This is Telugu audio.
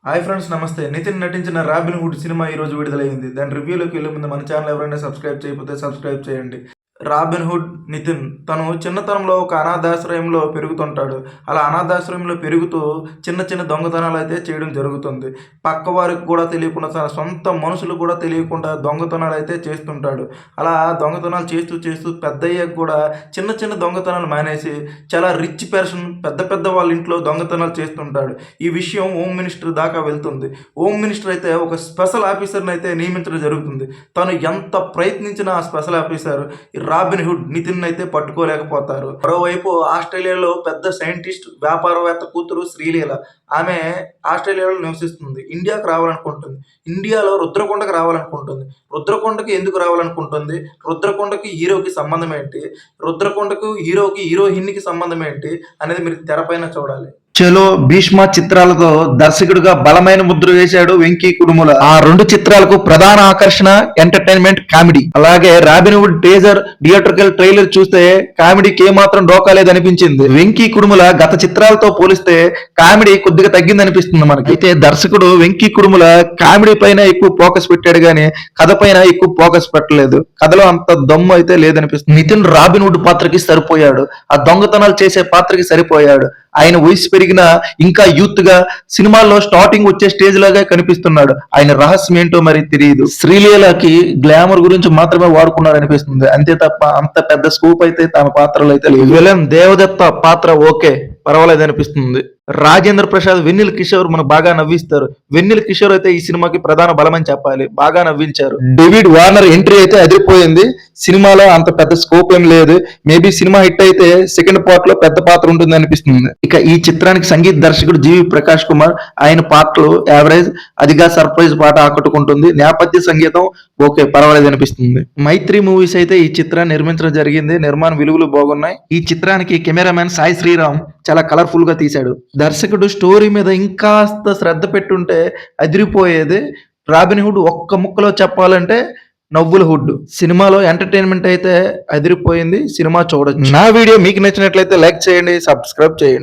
హాయ్ ఫ్రెండ్స్, నమస్తే. నితిన్ నటించిన 'రాబిన్ హుడ్' సినిమా ఈరోజు విడుదలైంది. దాని రివ్యూలోకి వెళ్ళే ముందు మన ఛానల్ ఎవరైనా సబ్స్క్రైబ్ చేయకపోతే సబ్స్క్రైబ్ చేయండి. రాబిన్ హుడ్ నితిన్ తను చిన్నతనంలో ఒక అనాథాశ్రయంలో పెరుగుతుంటాడు. అలా అనాథాశ్రయంలో పెరుగుతూ చిన్న చిన్న దొంగతనాలు అయితే చేయడం జరుగుతుంది. పక్క వారికి కూడా తెలియకుండా, తన సొంత మనుషులు కూడా తెలియకుండా దొంగతనాలు అయితే చేస్తుంటాడు. అలా దొంగతనాలు చేస్తూ చేస్తూ పెద్దయ్యాక కూడా చిన్న చిన్న దొంగతనాలు మానేసి చాలా రిచ్ పర్సన్, పెద్ద పెద్ద వాళ్ళ ఇంట్లో దొంగతనాలు చేస్తుంటాడు. ఈ విషయం హోమ్ మినిస్టర్ దాకా వెళ్తుంది. హోమ్ మినిస్టర్ అయితే ఒక స్పెషల్ ఆఫీసర్ని అయితే నియమించడం జరుగుతుంది. తను ఎంత ప్రయత్నించినా ఆ special officer Robin Hood Nitin అయితే పట్టుకోలేకపోతారు. మరోవైపు ఆస్ట్రేలియాలో పెద్ద సైంటిస్ట్, వ్యాపారవేత్త కూతురు శ్రీలీల. ఆమె ఆస్ట్రేలియాలో నివసిస్తుంది. ఇండియాకు రావాలనుకుంటుంది. ఇండియాలో రుద్రకొండకు రావాలనుకుంటుంది. రుద్రకొండకి ఎందుకు రావాలనుకుంటుంది? రుద్రకొండకి హీరోకి సంబంధం ఏంటి? రుద్రకొండకు హీరోకి, హీరోయిన్కి సంబంధం ఏంటి అనేది మీరు తెరపైన చూడాలి. చలో భీష్మ చిత్రాలతో దర్శకుడిగా బలమైన ముద్ర వేశాడు వెంకీ కుడుముల. ఆ రెండు చిత్రాలకు ప్రధాన ఆకర్షణ ఎంటర్టైన్మెంట్, కామెడీ. అలాగే robin hood teaser, theatrical trailer చూస్తే కామెడీకి ఏమాత్రం డోకాలేదనిపించింది. వెంకీ కుడుముల గత చిత్రాలతో పోలిస్తే కామెడీ కొద్దిగా తగ్గిందనిపిస్తుంది మనకి. అయితే దర్శకుడు వెంకీ కుడుముల కామెడీ పైన ఎక్కువ ఫోకస్ పెట్టాడు గానీ కథ పైన ఎక్కువ ఫోకస్ పెట్టలేదు. కథలో అంత దమ్ము అయితే లేదనిపిస్తుంది. నితిన్ రాబిన్ హుడ్ పాత్రకి సరిపోయాడు. ఆ దొంగతనాలు చేసే పాత్రకి సరిపోయాడు. ఆయన వయసు పెరిగిన ఇంకా యూత్ గా సినిమాల్లో స్టార్టింగ్ వచ్చే స్టేజ్ లాగా కనిపిస్తున్నాడు. ఆయన రహస్యం ఏంటో మరి తెలియదు. శ్రీలీలకి గ్లామర్ గురించి మాత్రమే వాడుకున్నారు అనిపిస్తుంది. అంతే తప్ప అంత పెద్ద స్కోప్ అయితే తన పాత్రలో అయితే లేదు. విలన్ దేవదత్త పాత్ర ఓకే, పర్వాలేదు అనిపిస్తుంది. రాజేంద్ర ప్రసాద్, వెన్నెల కిషోర్ మనకు బాగా నవ్విస్తారు. వెన్నెల కిషోర్ అయితే ఈ సినిమాకి ప్రధాన బలమని చెప్పాలి. బాగా నవ్వించారు. డేవిడ్ వార్నర్ ఎంట్రీ అయితే అదిరిపోయింది. సినిమాలో అంత పెద్ద స్కోప్ ఏం లేదు. మేబీ సినిమా హిట్ అయితే సెకండ్ పార్ట్ లో పెద్ద పాత్ర ఉంటుంది అనిపిస్తుంది. ఇక ఈ చిత్రానికి సంగీత దర్శకుడు జీవి ప్రకాష్ కుమార్. ఆయన పాటలు యావరేజ్, అదిగా సర్ప్రైజ్ పాట ఆకట్టుకుంటుంది. నేపథ్య సంగీతం ఓకే, పర్వాలేదు అనిపిస్తుంది. మైత్రి మూవీస్ అయితే ఈ చిత్రాన్ని నిర్మించడం జరిగింది. నిర్మాణ విలువలు బాగున్నాయి. ఈ చిత్రానికి కెమెరామెన్ సాయి శ్రీరామ్ చాలా కలర్ఫుల్ గా తీశాడు. దర్శకుడు స్టోరీ మీద ఇంకాస్త శ్రద్ధ పెట్టుంటే అదిరిపోయేది. రాబిన్ హుడ్ ఒక్క ముక్కలో చెప్పాలంటే నవ్వుల హుడ్. సినిమాలో ఎంటర్టైన్మెంట్ అయితే అదిరిపోయింది. సినిమా చూడొచ్చు. నా వీడియో మీకు నచ్చినట్లయితే లైక్ చేయండి, సబ్స్క్రైబ్ చేయండి.